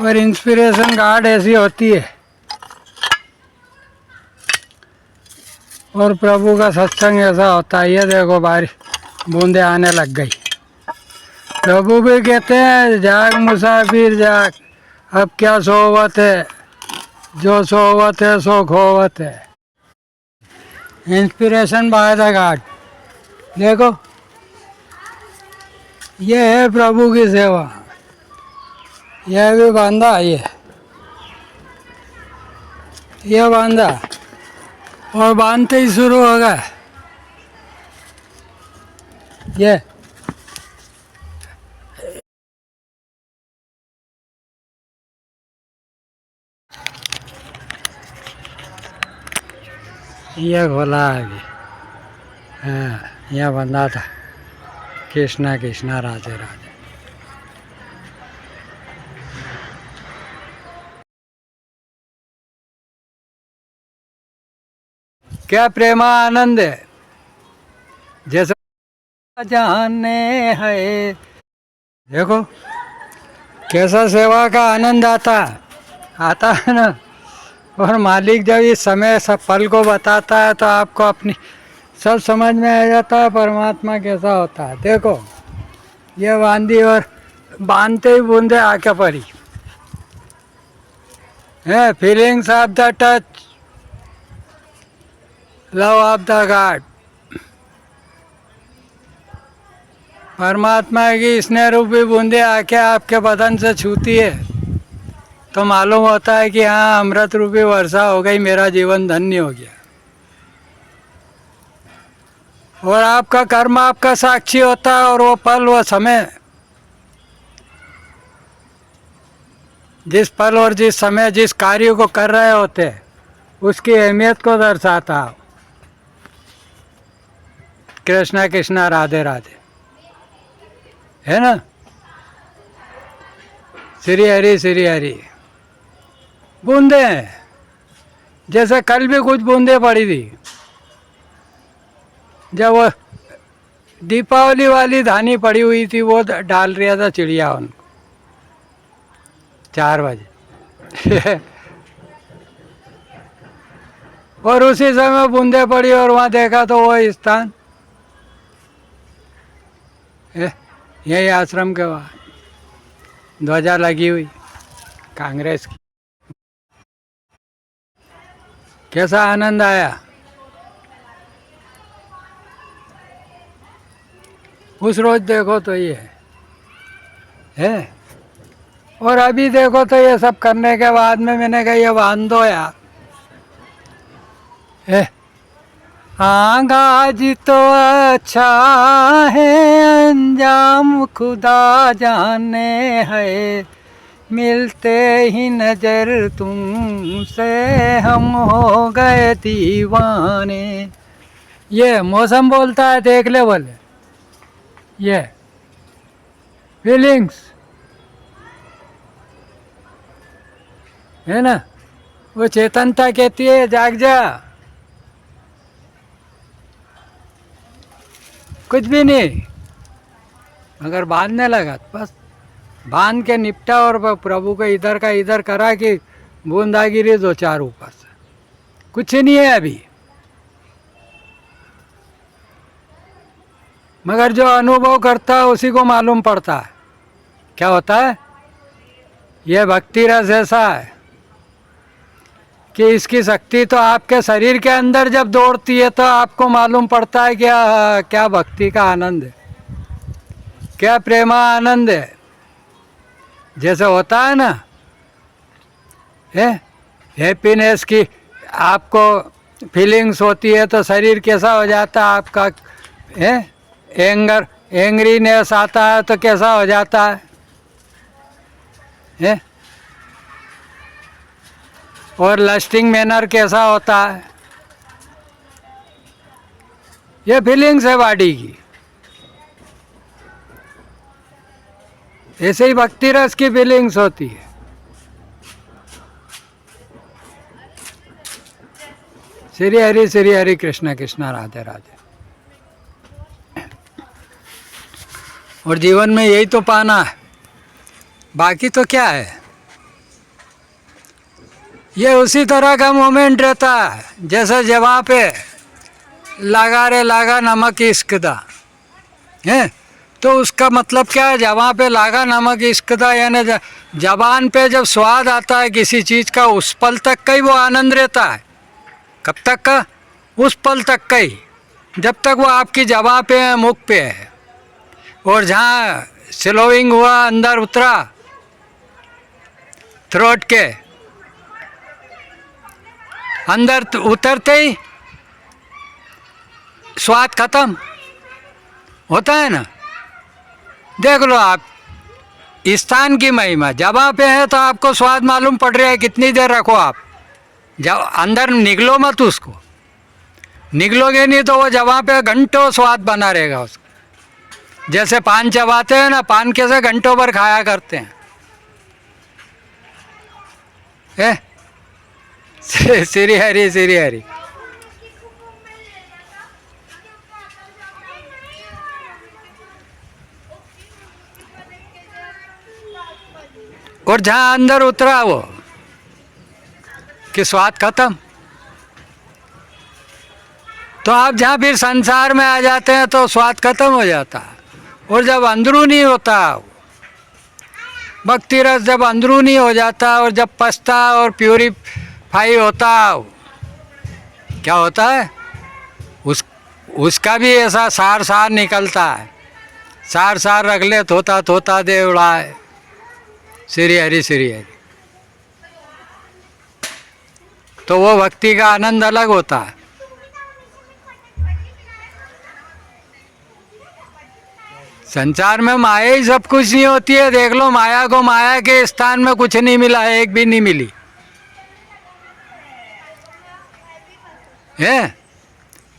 और inspiration guard ऐसी होती है, और प्रभु का सत्संग ऐसा होता है। ये देखो बारिश बूंदे आने लग गई। प्रभु भी कहते हैं जाग मुसाफिर जाग, अब क्या सोवत है, जो सोवत है सो खोवत है। Inspiration by the God. देखो ये है प्रभु की सेवा। यह भी बांधा, ये बांधा और बांधते ही शुरू हो गया ये। ये खोला अभी, हाँ यह बंधा था। कृष्णा कृष्णा राधे राधे। क्या प्रेमा आनंद है, जैसा जाने है। देखो कैसा सेवा का आनंद आता है ना। और मालिक जब इस समय सब पल को बताता है तो आपको अपनी सब समझ में आ जाता है परमात्मा कैसा होता है। देखो ये बांधी और बांधते ही बूंदे आके पड़ी है। Feelings of the touch, love of the God. परमात्मा की स्नेह रूपी बूंदे आके आपके बदन से छूती है तो मालूम होता है कि हाँ अमृत रूपी वर्षा हो गई, मेरा जीवन धन्य हो गया। और आपका कर्म आपका साक्षी होता है, और वो पल वो समय, जिस पल और जिस समय जिस कार्य को कर रहे होते उसकी अहमियत को दर्शाता। कृष्णा कृष्णा राधे राधे, है ना। श्री हरि बूंदे हैं। जैसे कल भी कुछ बूंदे पड़ी थी जब वो दीपावली वाली धानी पड़ी हुई थी, वो डाल रहा था चिड़िया उनको 4 बजे और उसी समय बूंदे पड़ी और वहाँ देखा तो वो स्थान यही आश्रम के वहाँ ध्वजा लगी हुई कांग्रेस की। कैसा आनंद आया। उस रोज देखो तो ये है, और अभी देखो तो ये सब करने के बाद में मैंने कहा ये बांध दो यार। आगाज तो अच्छा है, अंजाम खुदा जाने है। मिलते ही नजर तुमसे हम हो गए दीवाने। ये मौसम बोलता है, देख ले बोले। ये फीलिंग्स है ना, वो चेतनता कहती है जाग जा। कुछ भी नहीं, अगर बांधने लगा तो बस बांध के निपटा और प्रभु को इधर का इधर करा कि बूंदागिरी 2-4 ऊपर से। कुछ नहीं है अभी, मगर जो अनुभव करता है उसी को मालूम पड़ता है क्या होता है। यह भक्ति रस ऐसा है कि इसकी शक्ति तो आपके शरीर के अंदर जब दौड़ती है तो आपको मालूम पड़ता है कि क्या भक्ति का आनंद है, क्या प्रेमा आनंद है। जैसे होता है ना हैप्पीनेस की आपको फीलिंग्स होती है तो शरीर कैसा हो जाता है आपका, एंग्रीनेस आता है तो कैसा हो जाता है? और लस्टिंग मैनर कैसा होता है। ये फीलिंग्स है बॉडी की। ऐसे ही भक्ति रस की फीलिंग्स होती है। श्री हरि कृष्णा कृष्णा राधे राधे। और जीवन में यही तो पाना है, बाकी तो क्या है। ये उसी तरह का मोमेंट रहता है जैसे जवां पे लगा रे लागा नमक इश्क दा है। तो उसका मतलब क्या है, जवां पे लागा नमक इश्क दा, यानी जबान पे जब स्वाद आता है किसी चीज़ का, उस पल तक का ही वो आनंद रहता है। कब तक का? उस पल तक का ही, जब तक वो आपकी जबां पे है, मुख पे है। और जहाँ स्लोइंग हुआ, अंदर उतरा थ्रोट के अंदर, उतरते ही स्वाद खत्म होता है ना। देख लो आप स्थान की महिमा, जबां पे है तो आपको स्वाद मालूम पड़ रहा है, कितनी देर रखो आप, जब अंदर निकलो मत उसको, निकलोगे नहीं तो वो जबां पे घंटों स्वाद बना रहेगा उसका। जैसे पान चबाते हैं ना, पान कैसे घंटों भर खाया करते हैं। श्री हरि श्री हरि। और जहाँ अंदर उतरा वो कि स्वाद खत्म, तो आप जहाँ फिर संसार में आ जाते हैं तो स्वाद खत्म हो जाता है। और जब अंदरूनी होता भक्ति रस, जब अंदरूनी हो जाता और जब पछता और प्यूरिफाई होता, क्या होता है उसका भी ऐसा सार सार निकलता है। सार सार रख ले तोता तोता दे उड़ाए, श्री हरि श्री हरि। तो वो भक्ति का आनंद अलग होता है। संसार में माया ही सब कुछ नहीं होती है। देख लो माया को, माया के स्थान में कुछ नहीं मिला है, एक भी नहीं मिली है।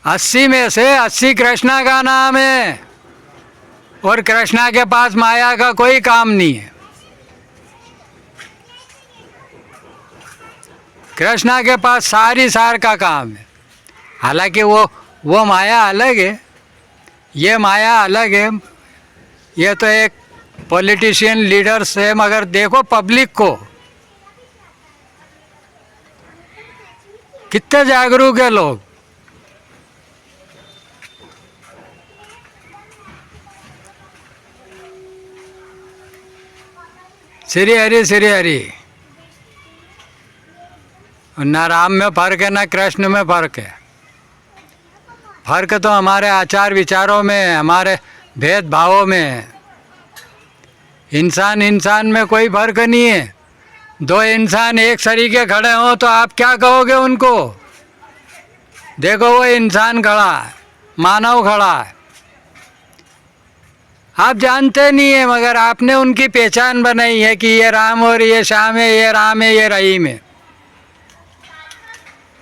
80 में से 80 कृष्णा का नाम है, और कृष्णा के पास माया का कोई काम नहीं है। कृष्णा के पास सारी सार का काम है। हालांकि वो माया अलग है, ये माया अलग है। ये तो एक पॉलिटिशियन लीडर्स है, मगर देखो पब्लिक को कितने जागरूक है लोग। श्री हरि श्री हरि। न राम में फर्क है, न कृष्ण में फर्क है। फर्क तो हमारे आचार विचारों में, हमारे भेदभावों में है। इंसान इंसान में कोई फर्क नहीं है। दो इंसान एक सरीके खड़े हों तो आप क्या कहोगे उनको? देखो वो इंसान खड़ा है, मानव खड़ा है, आप जानते नहीं है, मगर आपने उनकी पहचान बनाई है कि ये राम और ये श्याम है, ये राम है, ये रहीम है।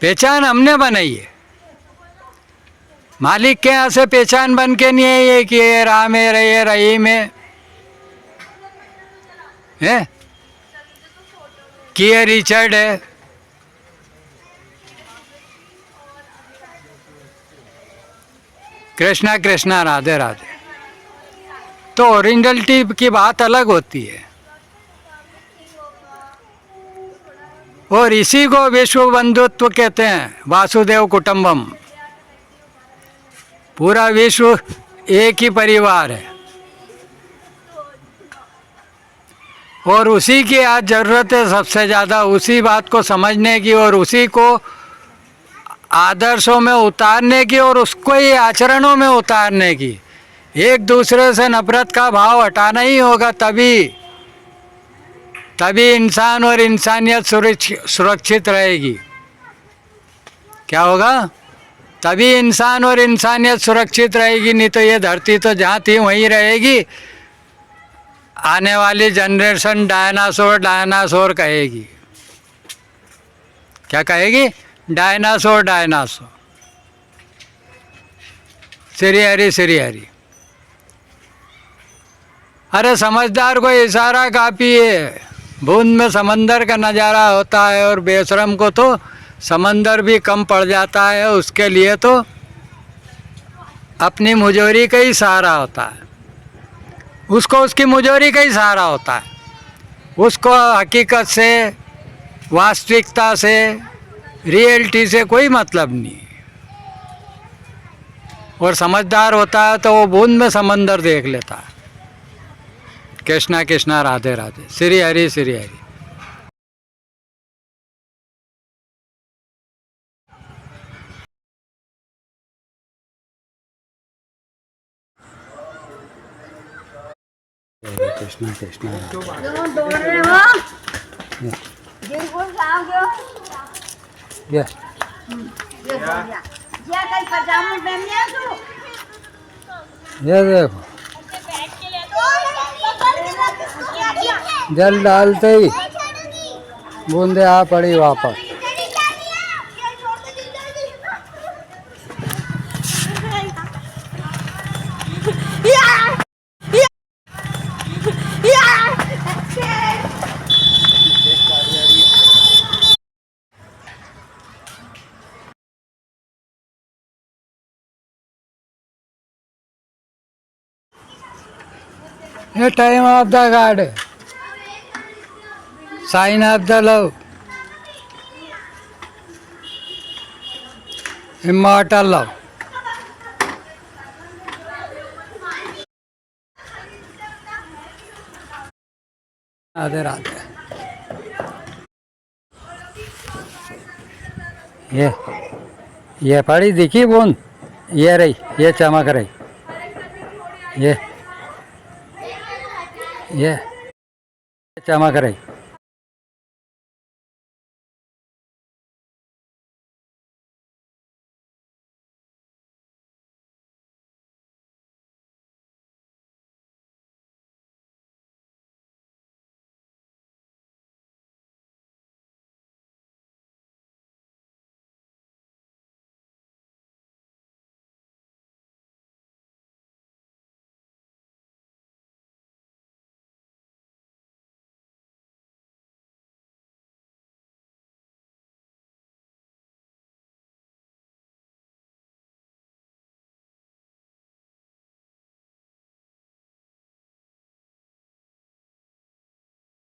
पहचान हमने बनाई है। मालिक के यहाँ से पहचान बन के नहीं है ये कि ये राम है, ये रहीम है, कि ये रिचर्ड है। कृष्णा कृष्णा राधे राधे। तो ओरिजिनलिटी की बात अलग होती है, और इसी को विश्व बंधुत्व कहते हैं, वासुदेव कुटुंबम। पूरा विश्व एक ही परिवार है, और उसी की आज ज़रूरत है सबसे ज़्यादा, उसी बात को समझने की और उसी को आदर्शों में उतारने की और उसको ही आचरणों में उतारने की। एक दूसरे से नफरत का भाव हटाना ही होगा, तभी इंसान और इंसानियत सुरक्षित रहेगी। क्या होगा? तभी इंसान और इंसानियत सुरक्षित रहेगी, नहीं तो ये धरती तो जहाँ थी वहीं रहेगी। आने वाली जनरेशन डायनासोर डायनासोर कहेगी। क्या कहेगी? Dinosaur dinosaur. श्री हरि श्री हरि। अरे समझदार को इशारा काफ़ी है। बूंद में समंदर का नज़ारा होता है, और बेशरम को तो समंदर भी कम पड़ जाता है। उसके लिए तो अपनी मुजोरी का ही सहारा होता है, उसको उसकी मुजोरी का ही सहारा होता है। उसको हकीकत से वास्तविकता से, रियलिटी से कोई मतलब नहीं। और समझदार होता है तो वो बूंद में समंदर देख लेता है। कृष्णा कृष्णा राधे राधे, श्री हरि श्री हरि। कृष्णा कृष्णा क्यों दौड़ रहे हो? बिल्कुल आओगे। ये ये बढ़िया। ये कल पजामा पहन लिया तू? ये देखो, जल डालते ही बूंदे आ पड़ी वापस। ये time of the god, sign of the love, immortal love. Radhe Radhe. ये पड़ी दिखी बूंद, ये रही, ये चमक रही, ये चमक रही।